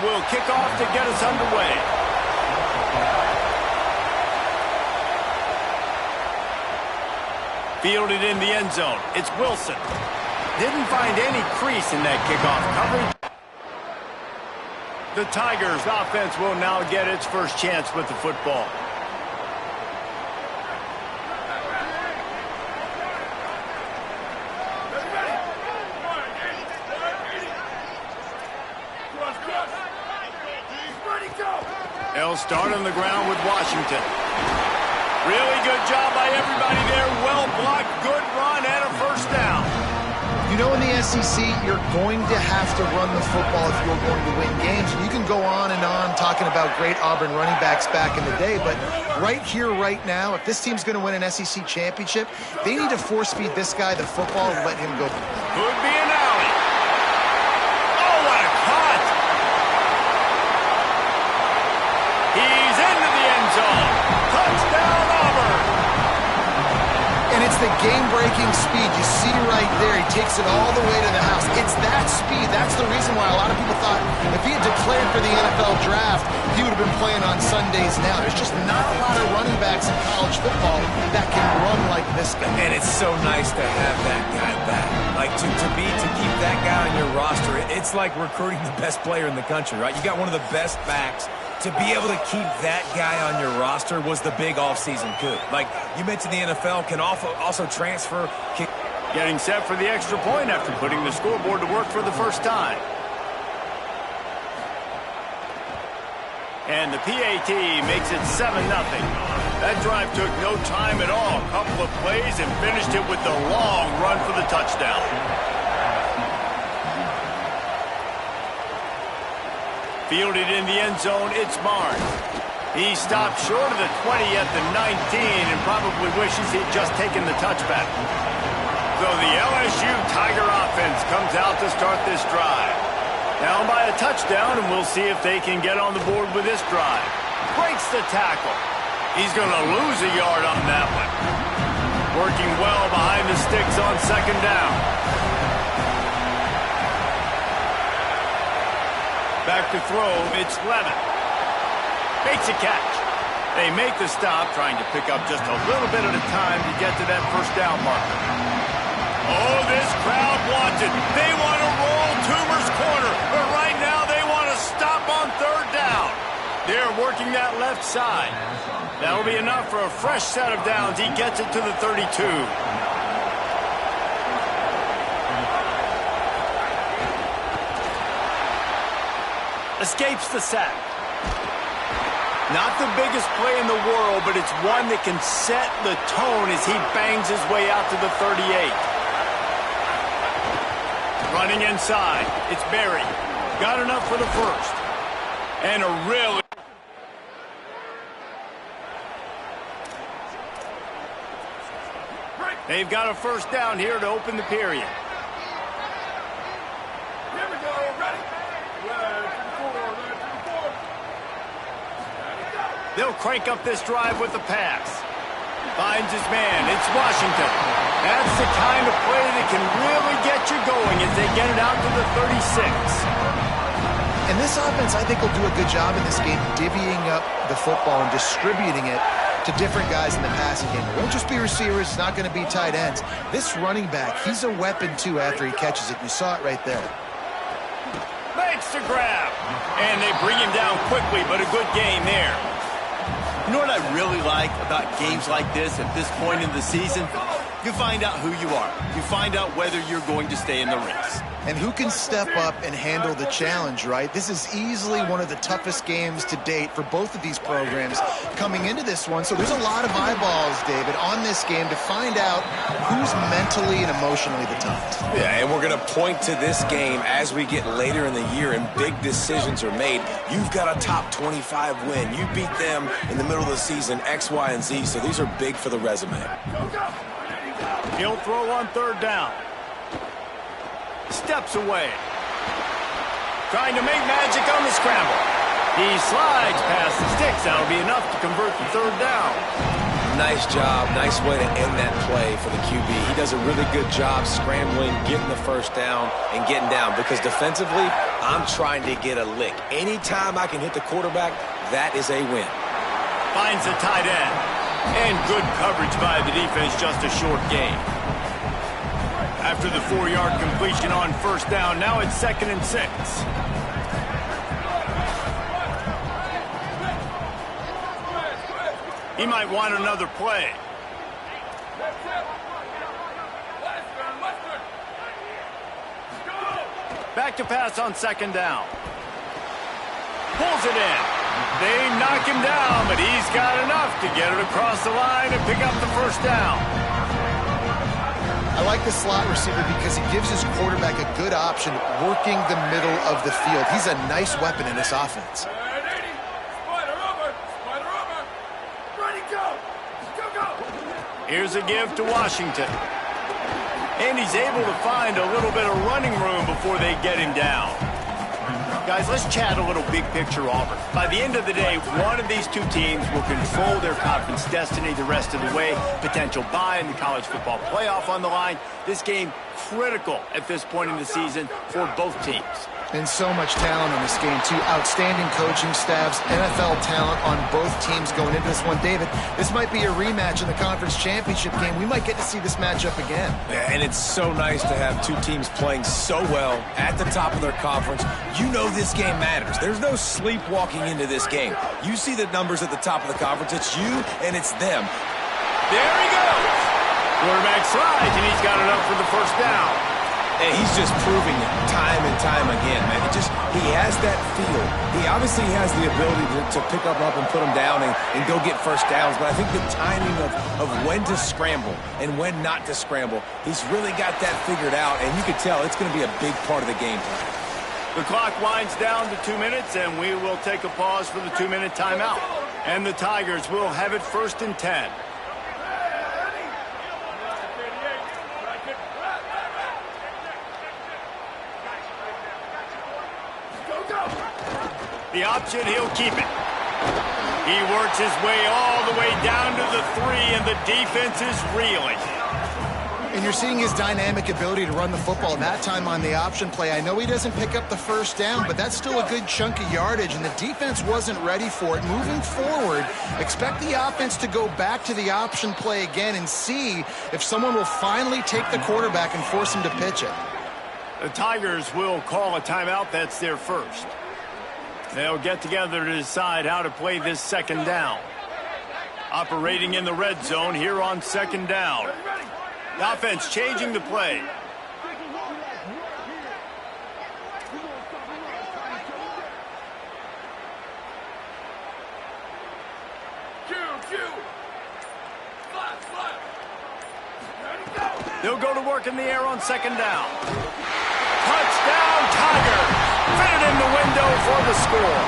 will kick off to get us underway. Fielded in the end zone. It's Wilson. Didn't find any crease in that kickoff coverage. The Tigers' offense will now get its first chance with the football. They'll start on the ground with Washington. Really good job by everybody there. Well blocked, good run, and a first down. You know, in the SEC, you're going to have to run the football if you're going to win games. You can go on and on talking about great Auburn running backs back in the day, but right here, right now, if this team's going to win an SEC championship, they need to force-feed this guy the football and let him go. Could be an alley. Oh, what a cut! He's into the end zone. Touchdown, Auburn! And it's the game-breaking speed. You see right there, he takes it all the way to the house. It's that speed. That's the reason why a lot of people thought if he had declared for the NFL draft, he would have been playing on Sundays now. There's just not a lot of running backs in college football that can run like this guy. And it's so nice to have that guy back. Like, to keep that guy on your roster, it's like recruiting the best player in the country, right? You got one of the best backs. To be able to keep that guy on your roster was the big offseason coup. Like you mentioned, the NFL can also transfer. Getting set for the extra point after putting the scoreboard to work for the first time. And the PAT makes it 7-0. That drive took no time at all. A couple of plays and finished it with the long run for the touchdown. Fielded in the end zone, it's Barnes. He stopped short of the 20 at the 19 and probably wishes he'd just taken the touchback. So the LSU Tiger offense comes out to start this drive. Down by a touchdown, and we'll see if they can get on the board with this drive. Breaks the tackle. He's going to lose a yard on that one. Working well behind the sticks on second down. Back to throw, it's Levin. Makes a catch. They make the stop, trying to pick up just a little bit at a time to get to that first down marker. Oh, this crowd wants it. They want to roll Toomer's corner, but right now they want to stop on third down. They're working that left side. That'll be enough for a fresh set of downs. He gets it to the 32. Escapes the sack. Not the biggest play in the world, but it's one that can set the tone as he bangs his way out to the 38. Running inside. It's Berry. Got enough for the first. And a really... They've got a first down here to open the period. Here we go. Ready? They'll crank up this drive with the pass. Finds his man. It's Washington. That's the kind of play that can really get you going as they get it out to the 36. And this offense, I think, will do a good job in this game divvying up the football and distributing it to different guys in the passing game. It won't just be receivers. It's not going to be tight ends. This running back, he's a weapon, too, after he catches it. You saw it right there. Makes the grab. And they bring him down quickly, but a good game there. You know what I really like about games like this at this point in the season? You find out who you are. You find out whether you're going to stay in the race. And who can step up and handle the challenge, right? This is easily one of the toughest games to date for both of these programs coming into this one. So there's a lot of eyeballs, David, on this game to find out who's mentally and emotionally the toughest. Yeah, and we're going to point to this game as we get later in the year and big decisions are made. You've got a top 25 win. You beat them in the middle of the season, X, Y, and Z. So these are big for the resume. He'll throw on third down. Steps away. Trying to make magic on the scramble. He slides past the sticks. That'll be enough to convert the third down. nice job, nice way to end that play for the QB. He does a really good job scrambling, getting the first down, and getting down. Because defensively, I'm trying to get a lick. Anytime I can hit the quarterback, that is a win. Finds the tight end. And good coverage by the defense, just a short gain. After the 4-yard completion on first down, now it's 2nd and 6. He might want another play. Back to pass on 2nd down. Pulls it in. They knock him down, but he's got enough to get it across the line and pick up the first down. I like the slot receiver because he gives his quarterback a good option working the middle of the field. He's a nice weapon in this offense. Here's a give to Washington. And he's able to find a little bit of running room before they get him down. Guys, let's chat a little big picture Auburn. By the end of the day, one of these two teams will control their conference destiny the rest of the way. Potential bye in the college football playoff on the line. This game critical at this point in the season for both teams. And so much talent in this game, too. Outstanding coaching staffs, NFL talent on both teams going into this one. David, this might be a rematch in the conference championship game. We might get to see this matchup again. Yeah, and it's so nice to have two teams playing so well at the top of their conference. You know this game matters. There's no sleepwalking into this game. You see the numbers at the top of the conference. It's you and it's them. There he goes. Quarterback slides, and he's got it up for the first down. And he's just proving it time and time again, man. He has that feel. He obviously has the ability to pick up and put him down and go get first downs. But I think the timing of when to scramble and when not to scramble, he's really got that figured out. And you can tell it's going to be a big part of the game plan. The clock winds down to 2 minutes, and we will take a pause for the 2-minute timeout. And the Tigers will have it 1st and 10. The option, he'll keep it. He works his way all the way down to the 3, and the defense is reeling. And you're seeing his dynamic ability to run the football. That time on the option play, I know he doesn't pick up the first down, but that's still a good chunk of yardage, and the defense wasn't ready for it. Moving forward, expect the offense to go back to the option play again and see if someone will finally take the quarterback and force him to pitch it. The Tigers will call a timeout. That's their first. They'll get together to decide how to play this 2nd down. Operating in the red zone here on 2nd down. The offense changing the play. They'll go to work in the air on 2nd down. Touchdown, Tigers! Fitted in the window for the score.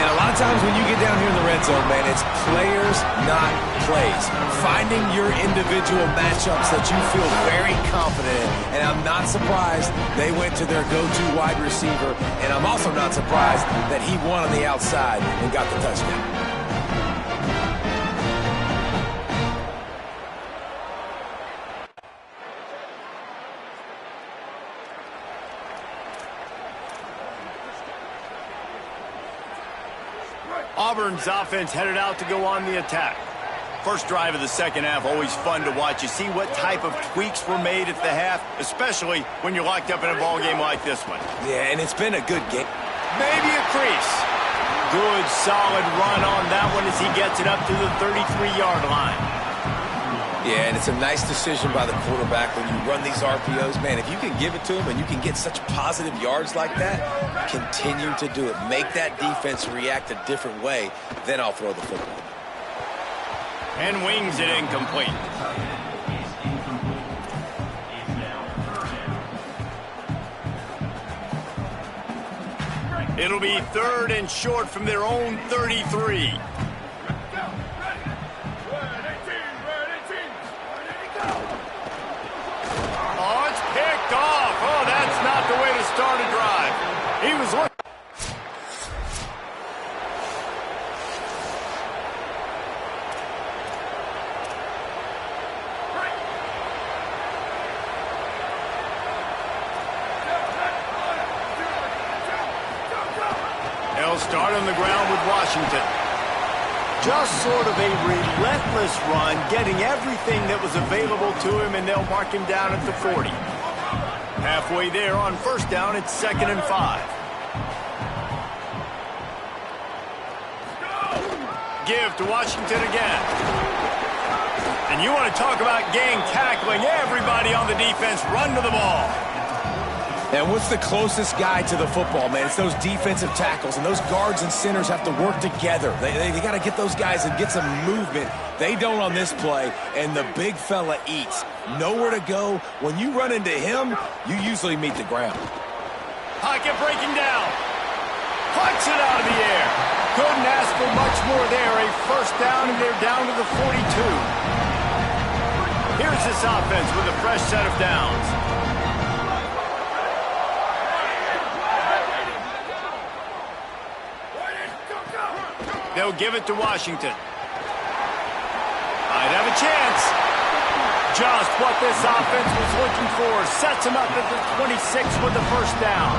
And a lot of times when you get down here in the red zone, man, it's players, not plays. Finding your individual matchups that you feel very confident in. And I'm not surprised they went to their go-to wide receiver. And I'm also not surprised that he won on the outside and got the touchdown. Auburn's offense headed out to go on the attack. First drive of the second half, always fun to watch. You see what type of tweaks were made at the half, especially when you're locked up in a ball game like this one. Yeah, and it's been a good game. Maybe a crease. Good, solid run on that one as he gets it up to the 33-yard line. Yeah, and it's a nice decision by the quarterback when you run these RPOs. Man, if you can give it to him and you can get such positive yards like that, continue to do it. Make that defense react a different way, then I'll throw the football. And wings it incomplete. It'll be 3rd and short from their own 33. Oh, that's not the way to start a drive. He was looking. start on the ground with Washington. Just sort of a relentless run, getting everything that was available to him, and they'll mark him down at the 40. Halfway there on first down, it's 2nd and 5. Give to Washington again. And you want to talk about gang tackling, everybody on the defense run to the ball. And what's the closest guy to the football, man? It's those defensive tackles, and those guards and centers have to work together. They got to get those guys and get some movement. They don't on this play, and the big fella eats. Nowhere to go. When you run into him, you usually meet the ground. Pocket breaking down. Punts it out of the air. Couldn't ask for much more there. A first down, and they're down to the 42. Here's this offense with a fresh set of downs. They'll give it to Washington. Might have a chance. Just what this offense was looking for. Sets him up at the 26 with the first down.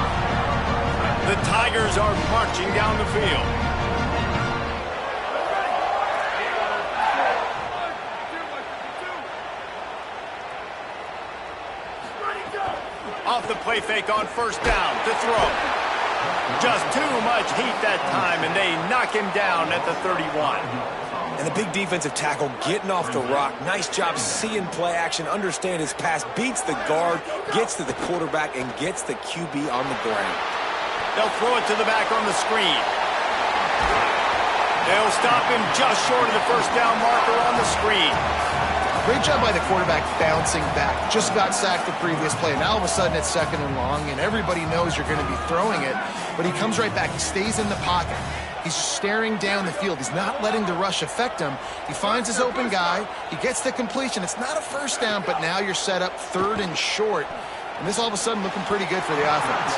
The Tigers are marching down the field. Off the play fake on first down to throw. Just too much heat that time, and they knock him down at the 31. And the big defensive tackle getting off the rock. Nice job seeing play action, understand his pass, beats the guard, gets to the quarterback, and gets the QB on the ground. They'll throw it to the back on the screen. They'll stop him just short of the first down marker on the screen. Great job by the quarterback bouncing back. Just got sacked the previous play. Now all of a sudden it's 2nd and long, and everybody knows you're going to be throwing it. But he comes right back. He stays in the pocket. He's staring down the field. He's not letting the rush affect him. He finds his open guy. He gets the completion. It's not a first down, but now you're set up 3rd and short. And this all of a sudden looking pretty good for the offense.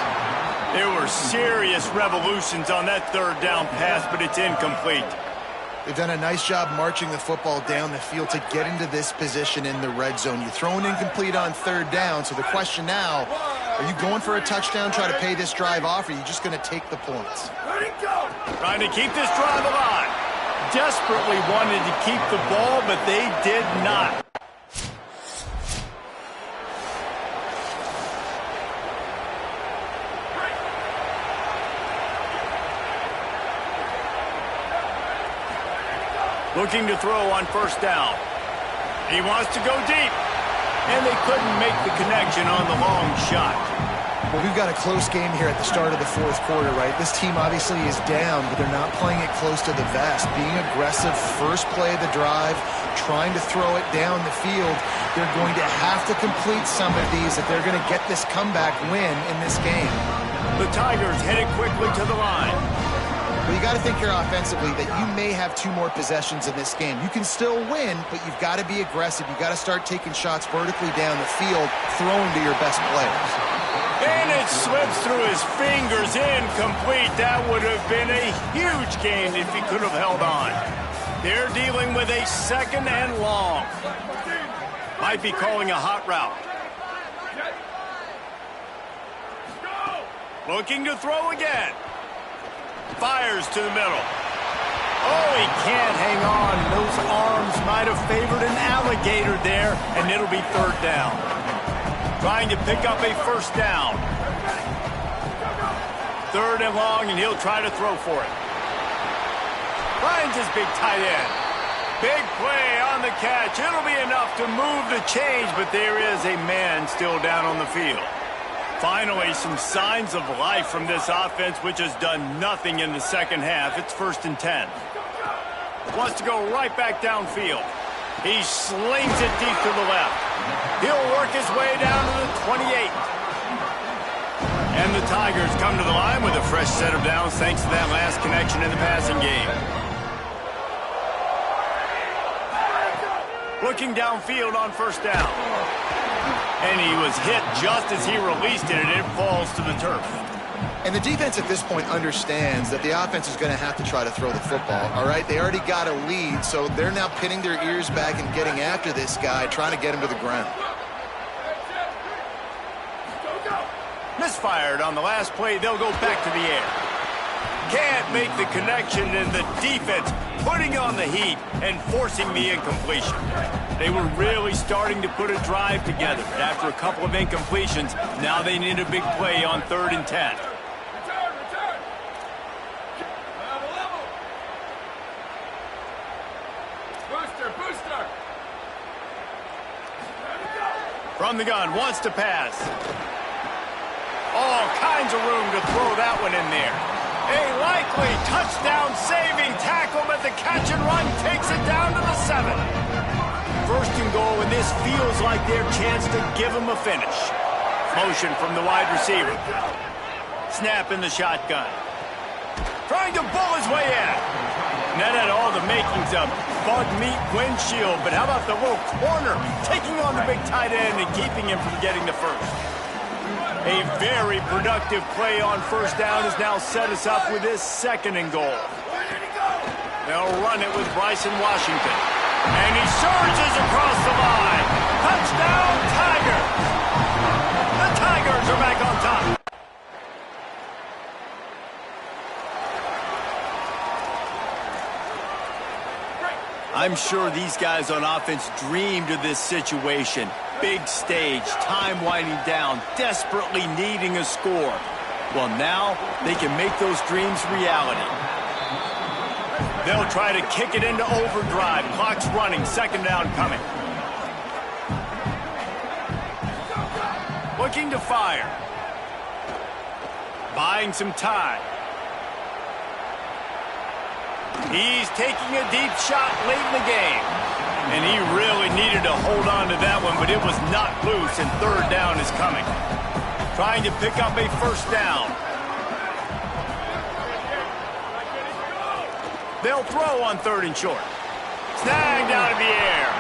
There were serious revolutions on that 3rd down pass, but it's incomplete. They've done a nice job marching the football down the field to get into this position in the red zone. You throw an incomplete on 3rd down, so the question now, are you going for a touchdown, try to pay this drive off, or are you just going to take the points? Trying to keep this drive alive. Desperately wanted to keep the ball, but they did not. Looking to throw on first down. He wants to go deep. And they couldn't make the connection on the long shot. Well, we've got a close game here at the start of the 4th quarter, right? This team obviously is down, but they're not playing it close to the vest. Being aggressive, first play of the drive, trying to throw it down the field. They're going to have to complete some of these if they're going to get this comeback win in this game. The Tigers headed quickly to the line. But you got to think here offensively that you may have 2 more possessions in this game. You can still win, but you've got to be aggressive. You've got to start taking shots vertically down the field, throwing to your best players. And it slips through his fingers, incomplete. That would have been a huge gain if he could have held on. They're dealing with a 2nd and long. Might be calling a hot route. Looking to throw again. Fires to the middle. Oh, he can't hang on. Those arms might have favored an alligator there, and it'll be 3rd down. Trying to pick up a first down. 3rd and long, and he'll try to throw for it. Finds his big tight end. Big play on the catch. It'll be enough to move the change, but there is a man still down on the field. Finally, some signs of life from this offense, which has done nothing in the 2nd half. It's 1st and 10. Wants to go right back downfield. He slings it deep to the left. He'll work his way down to the 28. And the Tigers come to the line with a fresh set of downs thanks to that last connection in the passing game. Looking downfield on first down. And he was hit just as he released it, and it falls to the turf. And the defense at this point understands that the offense is going to have to try to throw the football, all right? They already got a lead, so they're now pinning their ears back and getting after this guy, trying to get him to the ground. Misfired on the last play. They'll go back to the air. Can't make the connection, and the defense putting on the heat and forcing the incompletion. They were really starting to put a drive together. After a couple of incompletions, now they need a big play on 3rd and 10. From the gun, wants to pass. All kinds of room to throw that one in there. A likely touchdown-saving tackle, but the catch and run takes it down to the 7. 1st and goal, and this feels like their chance to give them a finish. Motion from the wide receiver. Snap in the shotgun. Trying to bull his way in. And that had all the makings of bug meat windshield, but how about the little corner taking on the big tight end and keeping him from getting the first? A very productive play on 1st down has now set us up with this 2nd and goal. They'll run it with Bryson Washington. And he surges across the line. Touchdown, Tigers! The Tigers are back on top. I'm sure these guys on offense dreamed of this situation. Big stage, time winding down, desperately needing a score. Well, now they can make those dreams reality. They'll try to kick it into overdrive. Clock's running, 2nd down coming. Looking to fire. Buying some time. He's taking a deep shot late in the game. And he really needed to hold on to that one, but it was not loose, and 3rd down is coming. Trying to pick up a 1st down. They'll throw on 3rd and short. Snagged out of the air.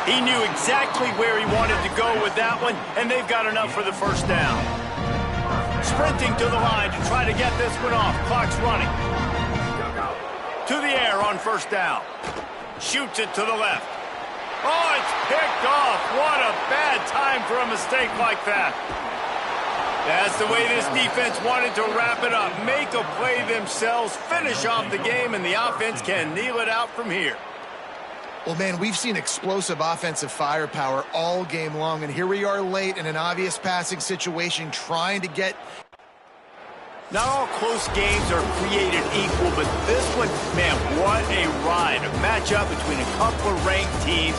He knew exactly where he wanted to go with that one, and they've got enough for the 1st down. Sprinting to the line to try to get this one off. Clock's running. To the air on 1st down. Shoots it to the left. Oh, it's picked off. What a bad time for a mistake like that. That's the way this defense wanted to wrap it up. Make a play themselves, finish off the game, and the offense can kneel it out from here. Well, man, we've seen explosive offensive firepower all game long, and here we are late in an obvious passing situation trying to get... Not all close games are created equal, but this one, man, what a ride. A matchup between a couple of ranked teams.